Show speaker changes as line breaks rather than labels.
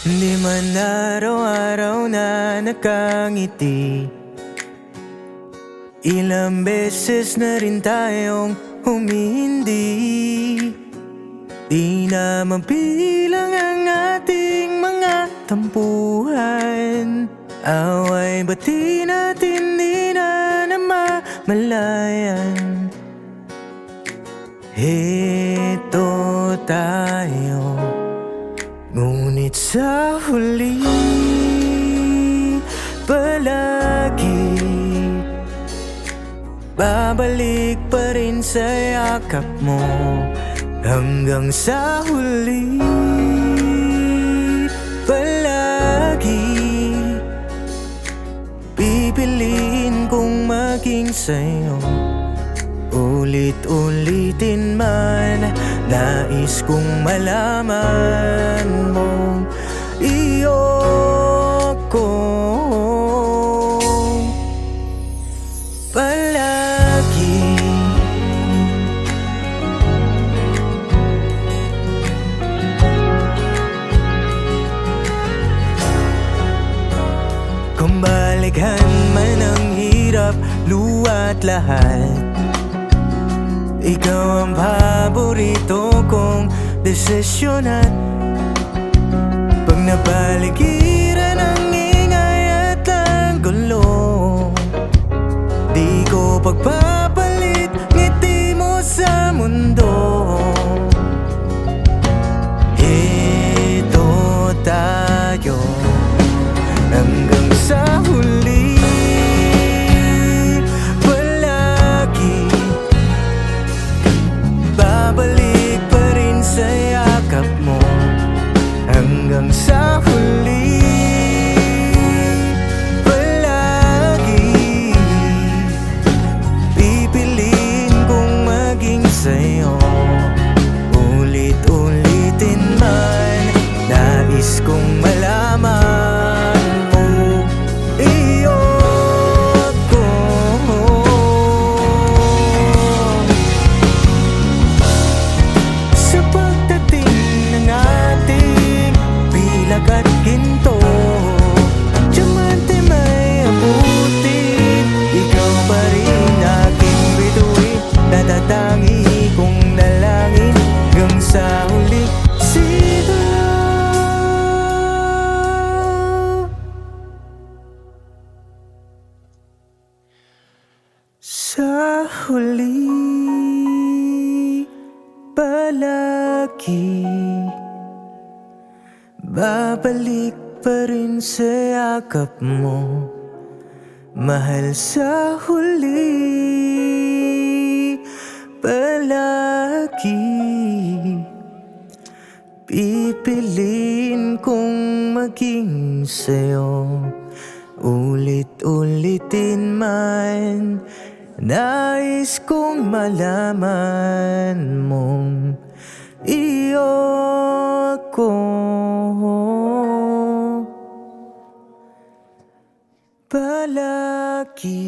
Di man araw-araw na nakangiti, ilang beses na rin tayong humindi. Di na mabilang ang ating mga tampuhan. Away ba't di natin di na namamalayan? Heto tayo, ngunit sa huli palagi babalik pa rin sa yakap mo. Hanggang sa huli palagi pipiliin kong maging sa'yo. Ulit-ulitin man, nais kong malaman mong iyo ko palagi. Kung balikhan man ang hirap, luwa't lahat, ikaw ang paborito kong desisyon. At pag napaligiran ang ingay at ang gulo, di ko pagpapalit ngiti mo sa mundo. Ito tayo hanggang sa huli. Babalik pa rin sa yakap mo. Hanggang sa huli palagi pipiliin kong maging sa'yo. Ulit-ulitin man, nais kong malaman mo iyo ko. Sa pagdating ng ating bilag at ginto, diamante may abutin, ikaw pa rin aking bituin. Natatangi kong dalangin hanggang sa huli. Sino sa huli palagi babalik pa rin sa yakap mo. Mahal, sa huli palagi pipiliin kong maging sa'yo. Ulit-ulitin man, nais kong malaman mong iyo ko palagi.